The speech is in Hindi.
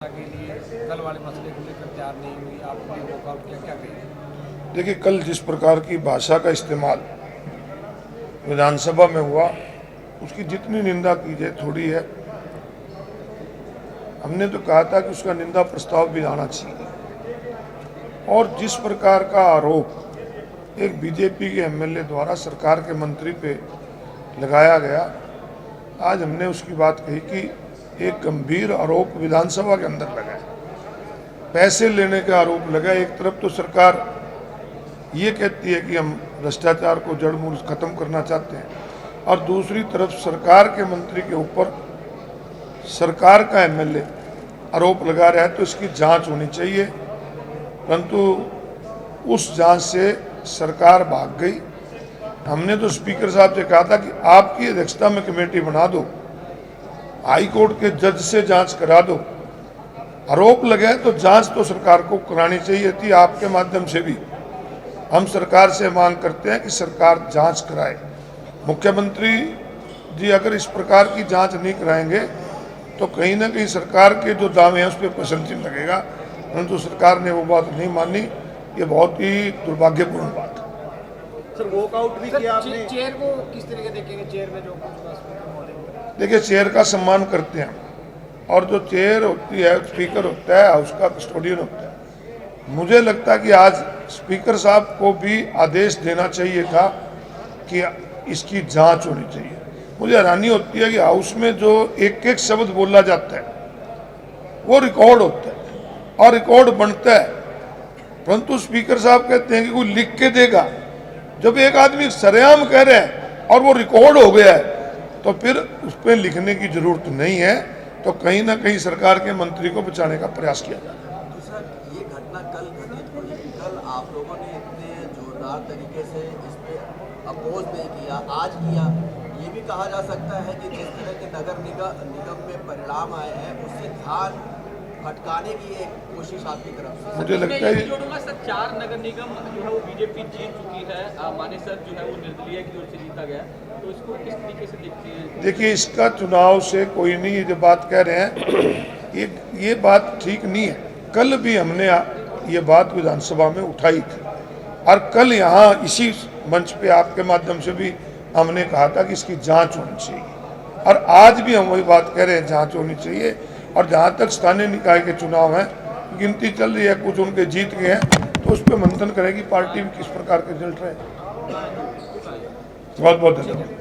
के लिए कल वाले मसले को लेकर तैयार नहीं हुई, आपने वॉकआउट किया, क्या कहेंगे? देखिए, कल जिस प्रकार की भाषा का इस्तेमाल विधानसभा में हुआ उसकी जितनी निंदा की जाए थोड़ी है। हमने तो कहा था कि उसका निंदा प्रस्ताव भी आना चाहिए। और जिस प्रकार का आरोप एक बीजेपी के एमएलए द्वारा सरकार के मंत्री पे लगाया गया, आज हमने उसकी बात कही कि एक गंभीर आरोप विधानसभा के अंदर लगा है, पैसे लेने का आरोप लगा। एक तरफ तो सरकार ये कहती है कि हम भ्रष्टाचार को जड़ मूल खत्म करना चाहते हैं, और दूसरी तरफ सरकार के मंत्री के ऊपर सरकार का एमएलए आरोप लगा रहा है। तो इसकी जांच होनी चाहिए, परंतु उस जांच से सरकार भाग गई। हमने तो स्पीकर साहब से कहा था कि आपकी अध्यक्षता में कमेटी बना दो, हाई कोर्ट के जज से जांच करा दो। आरोप लगे तो जांच तो सरकार को करानी चाहिए थी। आपके माध्यम से भी हम सरकार से मांग करते हैं कि सरकार जांच कराए। मुख्यमंत्री जी अगर इस प्रकार की जांच नहीं कराएंगे तो कहीं ना कहीं सरकार के जो दावे हैं उस पर प्रश्न चिन्ह लगेगा, परंतु सरकार ने वो बात नहीं मानी। ये बहुत ही दुर्भाग्यपूर्ण बात है। सर, वॉकआउट भी किया आपने। चेयर को किस तरीके देखेंगे? चेयर में जो देखिए, चेयर का सम्मान करते हैं, और जो चेयर होती है स्पीकर होता है, हाउस का कस्टोडियन होता है। मुझे लगता है कि आज स्पीकर साहब को भी आदेश देना चाहिए था कि इसकी जांच होनी चाहिए। मुझे हैरानी होती है कि हाउस में जो एक एक शब्द बोला जाता है वो रिकॉर्ड होता है और रिकॉर्ड बनता है, परंतु स्पीकर साहब कहते हैं कि कोई लिख के देगा। जब एक आदमी सरेआम कह रहे हैं और वो रिकॉर्ड हो गया है तो फिर उस पर लिखने की जरूरत नहीं है। तो कहीं ना कहीं सरकार के मंत्री को बचाने का प्रयास किया जा रहा है। तो सर, ये घटना कल घटित हुई, कल आप लोगों ने इतने जोरदार तरीके से इस पर अपोज नहीं किया, आज किया। ये भी कहा जा सकता है कि जिस तरह के नगर निगम में परिणाम आए हैं उससे ध्यान भटकाने की एक कोशिश आपकी तरफ से। मुझे लगता है जोड़ूंगा सर, 4 नगर निगम जो है वो बीजेपी जीत चुकी है। माने सर जो है वो निर्दलीय की ओर से जीता गया, तो इसको किस तरीके से देखते हैं? देखिए, इसका चुनाव से कोई नहीं, ये जो बात कह रहे हैं ये बात ठीक नहीं है। कल भी हमने ये बात विधानसभा में उठाई थी, और कल यहाँ इसी मंच पे आपके माध्यम से भी हमने कहा था कि इसकी जांच होनी चाहिए, और आज भी हम वही बात कह रहे हैं, जांच होनी चाहिए। और जहाँ तक स्थानीय निकाय के चुनाव हैं, गिनती चल रही है, कुछ उनके जीत गए हैं, तो उस पर मंथन करेगी पार्टी में किस प्रकार के रिजल्ट रहे। बहुत बहुत धन्यवाद।